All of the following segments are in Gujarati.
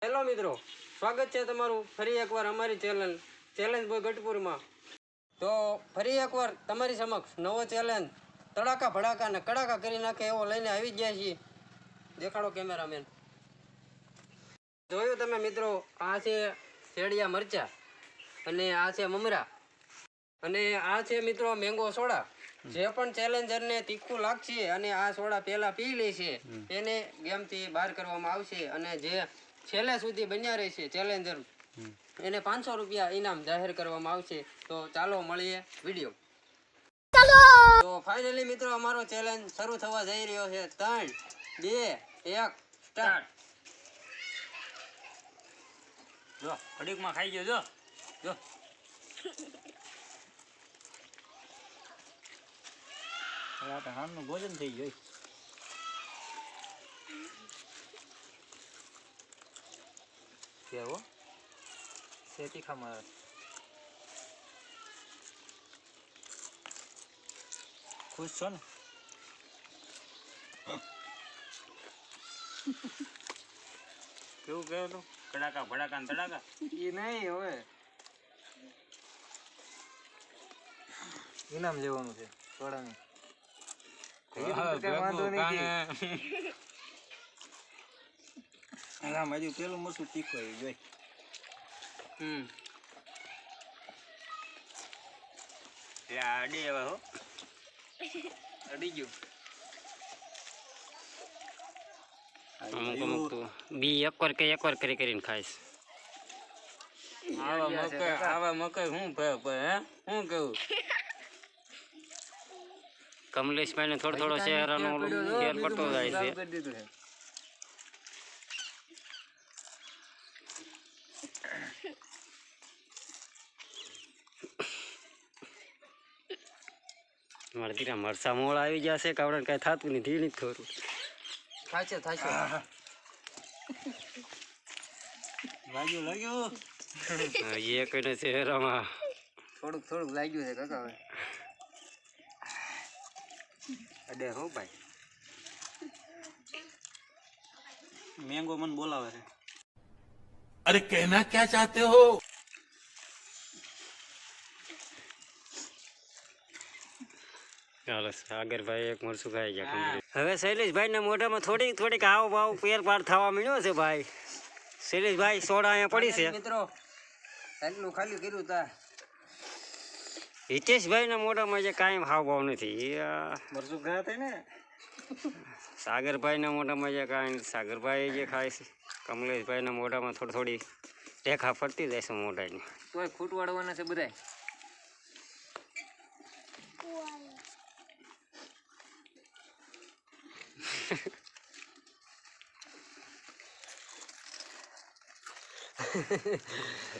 હેલો મિત્રો, સ્વાગત છે તમારું ફરી એકવાર અમારી ચેલેન્જ બોય ગઢપુરમાં। તો ફરી એકવાર તમારી સમક્ષ નવો ચેલેન્જ તડાકા ભડાકા ને કડાકા કરી નાખે એવો લઈને આવી ગયા છીએ। દેખાડો કેમેરામેન। જોયું તમે મિત્રો, આ છે શેડિયા મરચા અને આ છે મમરા અને આ છે મિત્રો મેંગો સોડા। જે પણ ચેલેન્જરને તીખું લાગશે અને આ સોડા પહેલા પી લેશે એને ગેમથી બહાર કરવામાં આવશે અને જે છેલ્લે સુધી બન્યા રહેશે ચેલેન્જર એને 500 રૂપિયા ઇનામ જાહેર કરવામાં આવશે। તો ચાલો મળીએ વિડીયો। તો ફાઇનલી મિત્રો અમારો ચેલેન્જ શરૂ થવા જઈ રહ્યો છે। 3, 2, 1 સ્ટાર્ટ। જો ઘડીકમાં ખાઈ ગયો। જો હાલનું ભોજન થઈ ગયું। કેવો સેતી ખમર ખુશ છો ને? કેવું કેવું તું કડાકા ભડાકા ને તડાકા એ નહીં હવે ઇનામ લેવાનું છે સોડાનું। પેલું મરચું તીખું આવી જોઈ। અડી હવે હો અડી ગયું। અમુક બી એકવાર કરીને ખાઈશ। આવા મકઈ શું હે શું કેવું? કમલેશભાઈ ને થોડો શહેરાનો ફેર પડતો જાય છે। મારે ધીરા મરસા મોળ આવી જશે કાવડે કઈ થતું નહીં ધીણી થોડું થાશે લાગ્યું એ કઈને શહેરામાં થોડુંક લાગ્યું છે કાકા। હવે અડે હો ભાઈ મેંગો મને બોલાવે છે। अरे कहना क्या चाहते हो? ચાલો સાગરભાઈ એક મરસું ખાઈ ગયા। હવે શૈલેષભાઈ ના મોઢામાં થોડીક આવ ભાવ ફેરફાર થવા મળ્યો છે ભાઈ। શૈલેષભાઈ સોડા અહીંયા પડી છે મિત્રો, એટલું ખાલી કર્યું તા હિતેશભાઈ ના મોઢામાં જે કાંઈ હાવ ભાવ નથી। મરચું ગયા થાય ને સાગરભાઈ ના મોઢામાં જે કાંઈ નથી। સાગરભાઈ જે ખાય છે કમલેશભાઈ ના મોઢામાં થોડી રેખા ફરતી જાય છે મોઢાની। તોય ખૂટ વાળવાના છે બધાય।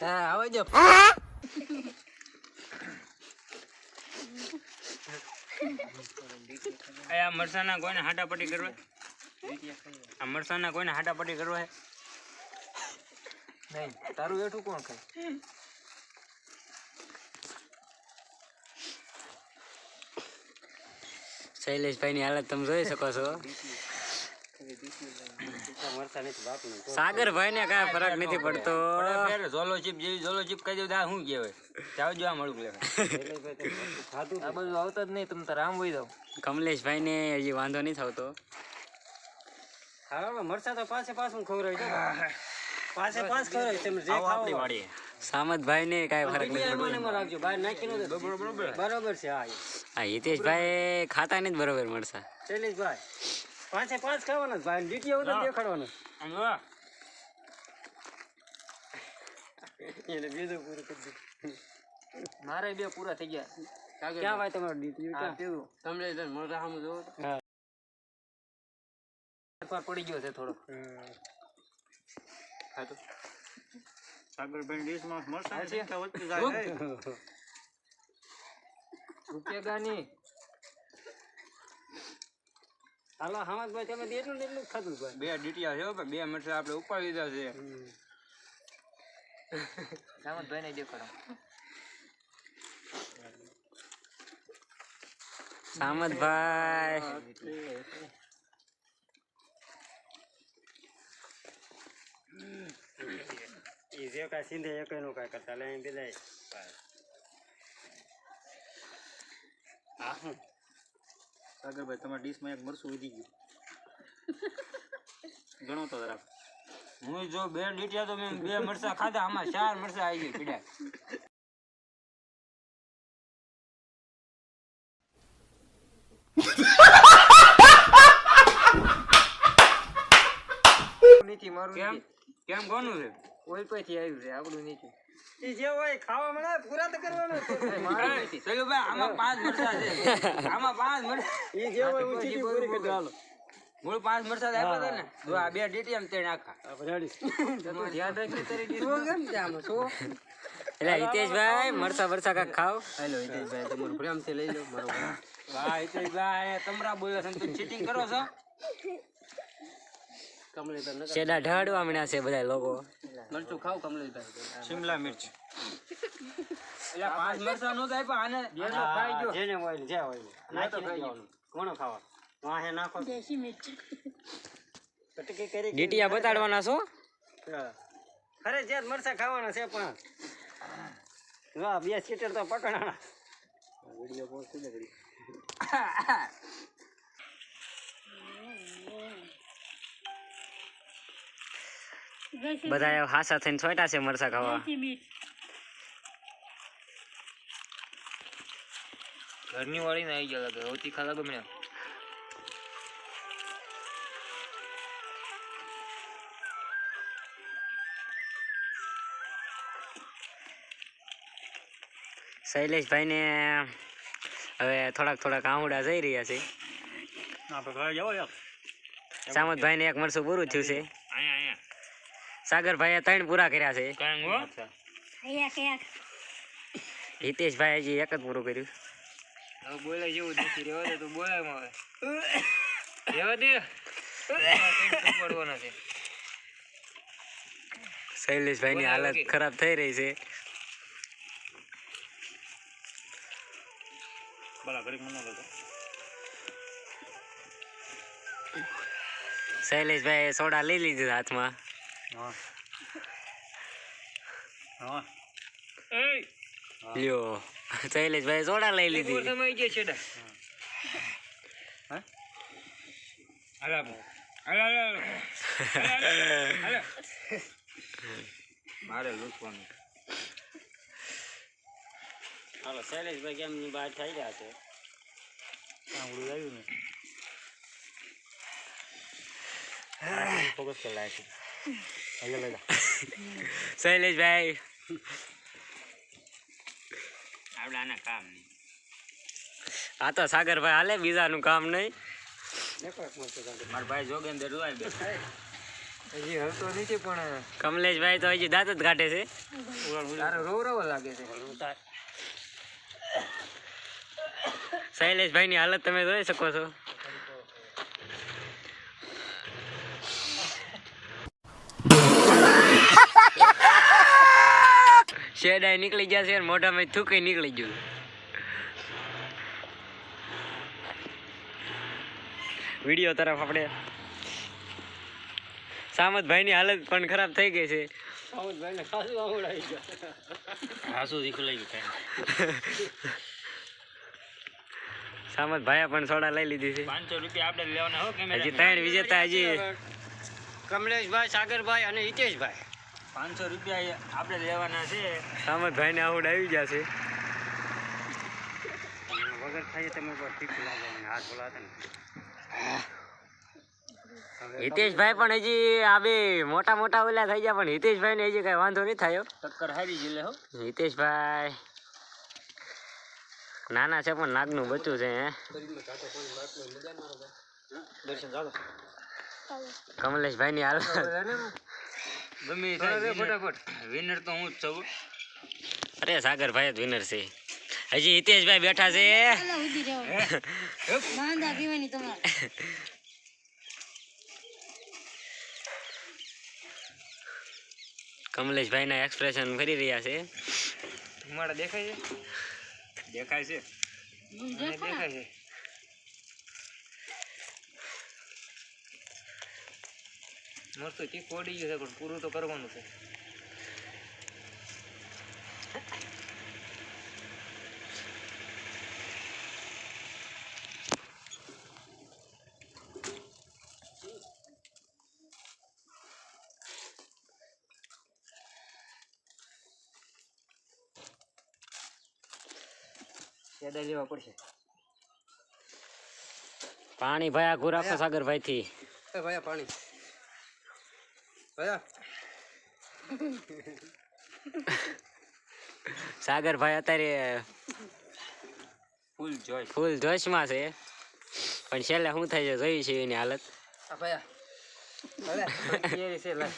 હા આવજો। આ મરસાના કોઈને હાટાપટ્ટી કરવા? આ મરસાના કોઈને હાટાપટ્ટી કરવા હે નહીં? તારું એઠું કોણ ખાય? શૈલેષભાઈ ની હાલત તમે જોઈ શકો છો। સાગરભાઈ ને કઈ ફરક નથી પડતો। ઝોલો ચીપ જેવી ઝોલો ચીપ કહી દઉં શું કહેવાય? જાવ જો આ મળું લેવા આ બધું આવતા જ નહીં, તમે તાર આમ વહી જાવ। કમલેશભાઈ ને હજી વાંધો નહીં થતો। હા મરસા તો પાછું ખવડાવી દો। પાંચ ખવડાવી। સામતભાઈ ને કઈ ફરક નથી પડતો। બહાર નાખી બરોબર છે। હા હિતેશભાઈ ખાતા નહીં બરોબર મરસા। શૈલેષભાઈ 5 ખાવાના ભાઈ ડીટીઓ ઉધર દેખાડવાનું એને બીજું પૂરું કરી દીધું। મારે બે પૂરા થઈ ગયા। ક્યાં ભાઈ તમારું ડીટીઓ તમને મોઢા સામે જોવો પડી ગયો છે થોડો। સાગરભાઈ ડીશમાં મરસા રૂપિયા ગાની હાલો હામદભાઈ તમે એટલું ખાધું ભાઈ? બે ડીટીયા છે ભાઈ, બે મરસા આપણે ઉપાડી દીધા છે। સામતભાઈ ને દેખાડો। સામતભાઈ એ જે કાંઈ સીધે એકનું કાંઈ કરતા લે એમ બીજા હા હું સાગરભાઈ તમારા ડીશમાં એક મરસું વધી ગયું ગણો તો જરાક હું જો 2 લીટિયા તો મેં 2 મરસા ખાધા આમાં 4 મરસા આવી ગઈ પીડા નીચે મારું કેમ કેમ કોનું છે ઓલ પૈથી આવ્યું છે આપણું નીચે એ જે હોય ખાવા મળે પૂરા તો કરવાનું ચલો ભાઈ આમાં 5 મરસા છે આમાં 5 મરસા એ જે હોય ઊંચી પૂરી કરી ચાલો મૂળ 5 મરસા આપ્યા હતા ને જો આ 2 ડીટીએમ તેણ આખા રેડી તો ધ્યાન રાખી તારી ડીશ કેમ છે આમાં શું એટલે હિતેશભાઈ મરસા બરસા કાંક ખાવ હેલો હિતેશભાઈ તમારું પ્રેમથી લઈ લો મારો વાહ હિતેશભાઈ તમરા બોલ્યો છે તમે ચીટિંગ કરો છો કમલેશભાઈ નકર શેડા ઢાળવા મળ્યા છે બધા લોકો મરચું ખાવ કમલેશભાઈ શિમલા મિર્ચ એટલે 5 મરસા નો થાય પણ આને બેનો ખાઈ ગયો જેને હોય ને જે હોય નાખી દેવાનું કોનો ખાવા વાહે નાખો કટકી કરી ડીટીયા બતાડવાના છો અરે જે મરસા ખાવાના છે પણ વાહ 2 સીટર તો પકડાણા વિડિયો પોસ્ટ કરી દે બધા હાસા થઈને છોટા છે મરસા ખાવા ઘરની વાળી ને આવી ગયા લાગે હવે તીખા લાગે મને શૈલેષભાઈ ને હવે થોડાક આંવડા જઈ રહ્યા છે સામતભાઈ ને એક મરસું પૂરું થયું છે સાગરભાઈએ 3 પૂરા કર્યા છે હિતેશભાઈ હજી એક જ પૂરું કર્યું હવે બોલાય જેવું નથી રેવા દે તો બોલાય હવે રેવા દે પડવાના છે શૈલેષભાઈ ની હાલત ખરાબ થઈ રહી છે શૈલેષભાઈ સોડા લઈ લીધું હાથમાં લ્યો શૈલેષભાઈ સોડા લઈ લીધી સમય ગયા છેડા હાલા મારે લૂંટવાનું હાલો શૈલેષભાઈ કેમની બહાર થઈ રહ્યા છે આવડું આવ્યું ને ફોકસ કરી લાગે શૈલેષભાઈ આવડાના કામ આ તો સાગરભાઈ હાલે બીજાનું કામ નહીં મારા ભાઈ જોગેન્દ્ર રૂવાય બે હજી હલતો નથી પણ કમલેશભાઈ તો હજી દાંત જ કાઢે છે તારો રોવ લાગે છે શૈલેષભાઈ ની હાલત તમે જોઈ શકો છો શેડાઈ નીકળી ગયા છે અને મોઢામાં થૂકી નીકળી ગયું વિડીયો તરફ આપણે સામતભાઈ ની હાલત પણ ખરાબ થઈ ગઈ છે સામતભાઈને ખાસું આવડાવી ગયો હાસુ દીખું લઈ ગયું સામતભાઈએ પણ સોડા લઈ લીધી છે 500 રૂપિયા આપણે લેવાના હો કેમેરા હજી 3 વિજેતા હજી કમલેશભાઈ સાગરભાઈ અને હિતેશભાઈ 500 રૂપિયા આપણે લેવાના છે સામતભાઈ ને આવડ આવી ગયા છે વગર ખાઈએ તમે ઠીક લાગે હાથ બોલાતા ને હિતેશભાઈ પણ હજી આ બે મોટા મોટા ઓલા થઈ ગયા પણ હિતેશભાઈ ને હજી કઈ વાંધો નહીં થયો ટક્કર હારી જીલે હો હિતેશભાઈ નાના છે પણ નાગનું બચ્ચું છે હે દર્શન ચાલો કમલેશભાઈ ની હાલત ગમે થાય ફટાફટ વિનર તો હું જ છું અરે સાગરભાઈ જ વિનર છે હજી હિતેશભાઈ બેઠા છે કમલેશભાઈ ના એક્સપ્રેશન ફરી રહ્યા છે તમારા દેખાય છે દેખાય છે દેખાય છે મસ્ત ચીક ઓડી ગયું છે પણ પૂરું તો કરવાનું છે સેડા લેવા પડશે. પાણી ભાઈ આઘું રાખો સાગરભાઈ થી. એ ભાઈ પાણી ભાઈ સાગરભાઈ અત્યારે ફૂલ જોશમાં છે, પણ છેલ્લે શું થાય છે જોઈ છે એની હાલત. આ ભાઈ કેરી છે લાય.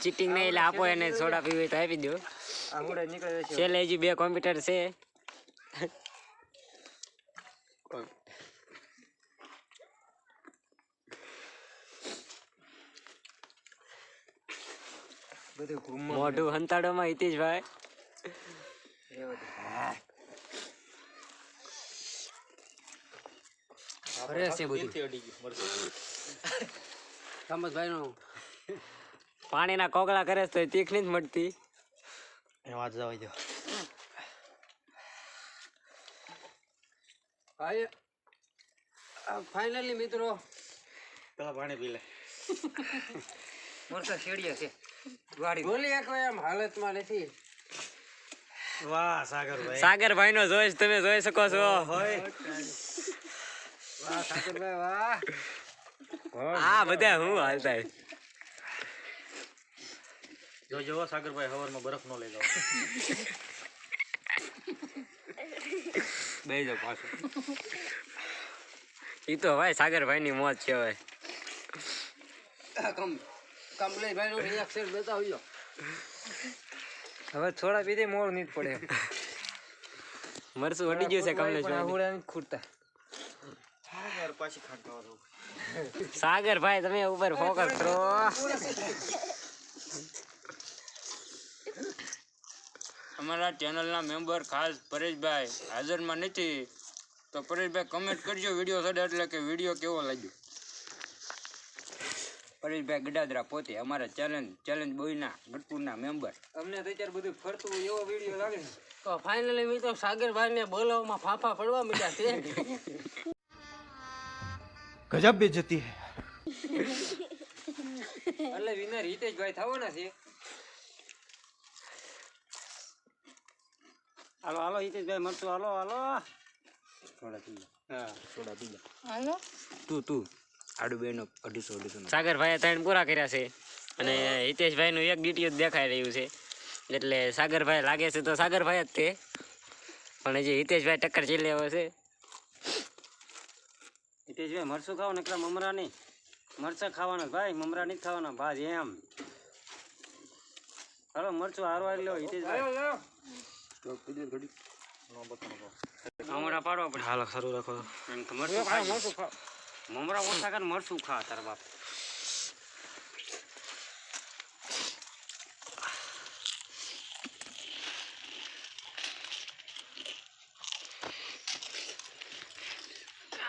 ચીટિંગ નહીં એટલે આપો એને, સોડા પીવી હોય તો આપી દો. આ મુડા નીકળે છે. છેલ્લે હજી 2 કોમ્પ્યુટર છે. બધું ઘૂમમાં મોઢું હંતાડોમાં હિતેશભાઈ. ફરે છે બધું સમજભાઈ નું પાણીના કોગળા કરે છે તો તીખ નહીં જ મળતી. ભાઈ ફાઇનલી મિત્રો મોરસા શેડિયા છે. વાડી બોલી એક એમ હાલતમાં નથી. સાગરભાઈ નો જોઈશ તમે જોઈ શકો છો. વાહ સાગરભાઈ વાહ. આ બધા હું હાલતા હોય. જો સાગરભાઈ હવારમાં બરફ નો લઈ જાવ. બે જાવ પાછું. ઈ તો ભાઈ સાગરભાઈ ની મોજ છે. હવે કમલેશભાઈ નું રિએક્શન બતાવજો. હવે થોડા પીધે મોર નહીં પડે. મરસું વડી ગયું છે કમલેશભાઈ. આહુડા નથી ખૂટતા. સાગરભાઈ તમે ઉપર ફોકસ કરો. અમારા ચેનલના મેમ્બર ખાસ પરેશભાઈ હાજરમાં નથી, તો પરેશભાઈ કમેન્ટ કરજો વિડીયો ચડે એટલે કે વિડીયો કેવો લાગ્યો. પરેશભાઈ ગડાદરા પોતે અમારા ચેલેન્જ બોયના ગઢપુરના મેમ્બર. અમને તો અત્યારે બધું ફરતું એવો વિડીયો લાગે ને. તો ફાઇનલી મિત્રો સાગરભાઈ ને બોલાવવામાં ફાફા પડવા માંડ્યા છે. गजब बेइज्जती है. એટલે વિનર હિતેશભાઈ થવાના છે. હાલો હાલો હિતેશભાઈ મરચું હાલો હાલો. થોડા પી હા થોડા પી તું આડું બેનો 250 સાગરભાઈએ 3 પૂરા કર્યા છે અને હિતેશભાઈ નું એક ડીટીઓ દેખાઈ રહ્યું છે. એટલે સાગરભાઈ લાગે છે તો સાગરભાઈ જ તે, પણ હજી હિતેશભાઈ ટક્કર ચીલી લેવો છે. હિતેશભાઈ મરચું ખાવ ને મમરા નહીં. મરચા ખાવાના ભાઈ, મમરા નહીં ખાવાના ભાજ એમ. હાલો મરચું હારવા લો હિતેશભાઈ. મમરા પાડવા પડે. हाल खरू रखो. એમ તો મરચું ખા. મમરા ઓછા કર મરચું ખા તારા બાપ.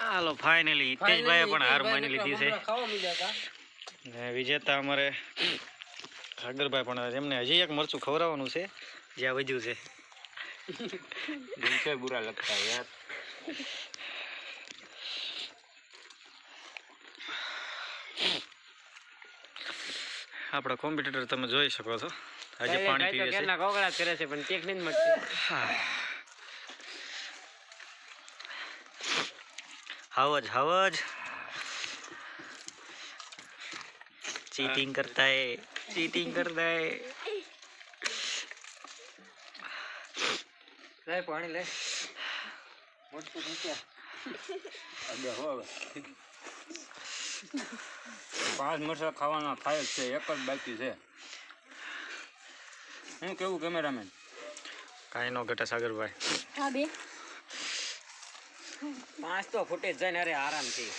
હાલો ફાઇનલી હિતેશભાઈએ પણ હાર માની લીધી છે. ખાવા મીડ્યા હતા. ને વિજેતા અમારે સાગરભાઈ પણ એમને હજી એક મરચું ખવડાવવાનું છે જ્યાં વધ્યું છે. દિલ से बुरा लगता है यार. આપણા કોમ્પિટિટર તમે જોઈ શકો છો હજી પાણી પીવે છે. કેટલા કોગળા જ કરે છે પણ તીખ નહીં જ મળતી. हवज चीटिंग करता है. લે પાણી લે. મોટું મૂક્યા. અબે હો હવે 5 મરચા ખાવાના ખાય જ છે, એક જ બાકી છે. હું કેવું કેમેરામેન? કાંઈ નો ઘટે સાગરભાઈ. 5 તો ફૂટે જ જાય ને. અરે આરામથી.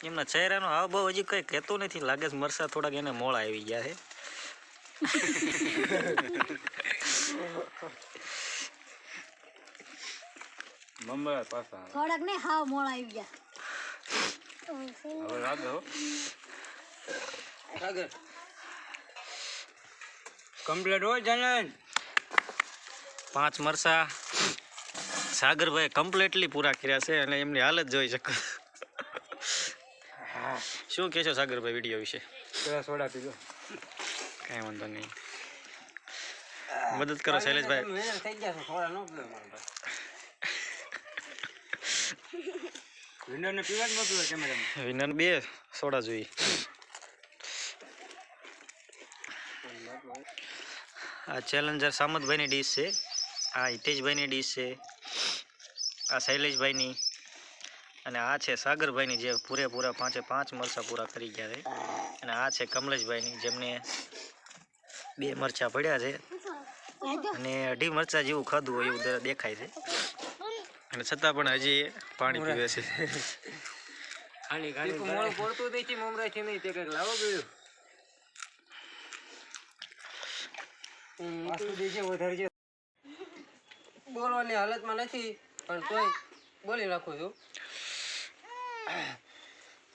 એમના ચહેરાનો હાવ બહુ હજી કઈ કહેતું નથી. લાગે છે મરસા થોડાક એને મોળા આવી ગયા છે. મમ્મી પાછા થોડાક ને હાવ મોડા આવી ગયા. હવે લાગે હો સાગર કમ્પ્લીટ હોય ચેલેન્જ. 5 મરસા સાગરભાઈ કમ્પ્લીટલી પૂરા કર્યા છે અને એમની હાલત જોઈ શકો. શું કહેશો સાગરભાઈ વિડીયો વિશે? પેલા સોડા પીધો. કાંઈ વાંધો નહીં. મદદ કરો શૈલેષભાઈ. તમે winner થઈ ગયા છો, સોડા ન પીવો મારા ભાઈ. વિન્ડોને પીવા જ મોકલો કેમેરામાં. વિનર 2 સોડા જોઈએ. આ ચેલેન્જર સામતભાઈની ડીશ છે, આ હિતેશભાઈની ડીશ છે, આ શૈલેષભાઈની, અને આ છે સાગરભાઈની જે પૂરેપૂરા 5 મરચાં પૂરા કરી ગયા છે, અને આ છે કમલેશભાઈની જેમને 2 મરચાં પડ્યા છે અને 2.5 મરચાં જેવું ખાધું હોય એવું દેખાય છે, અને છતાં પણ હજી એ પાણી પીવે છે. તીખું મોડું પડતું નથી મમરાથી નહીં તે કંઈક લાવો ગયું. બોલવાની હાલતમાં નથી પણ તોય બોલી નાખું છું.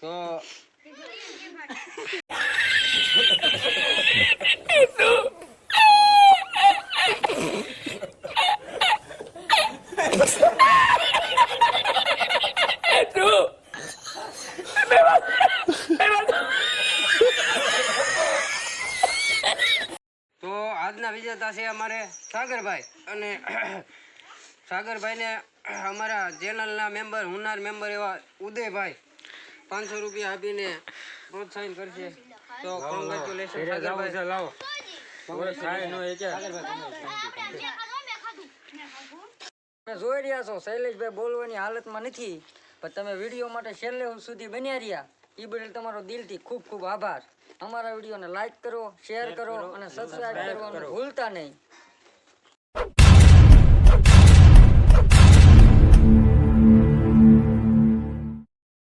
તો આજના વિજેતા છે અમારે સાગરભાઈ, અને સાગરભાઈને અમારા ચેનલના મેમ્બર, હુન્નર મેમ્બર એવા ઉદયભાઈ 500 રૂપિયા આપીને પ્રોત્સાહન કરશે. તો કોંગ્રેચ્યુલેશન સાગરભાઈ. લાવો તમે જોઈ રહ્યા છો શૈલેષભાઈ બોલવાની હાલતમાં નથી, પણ તમે વિડીયો માટે છેલ્લે સુધી બન્યા રહ્યા એ બદલ તમારો દિલથી ખૂબ ખૂબ આભાર. અમારા વિડીયોને લાઈક કરો, શેર કરો અને સબસ્ક્રાઈબ કરવાનું ભૂલતા નહીં.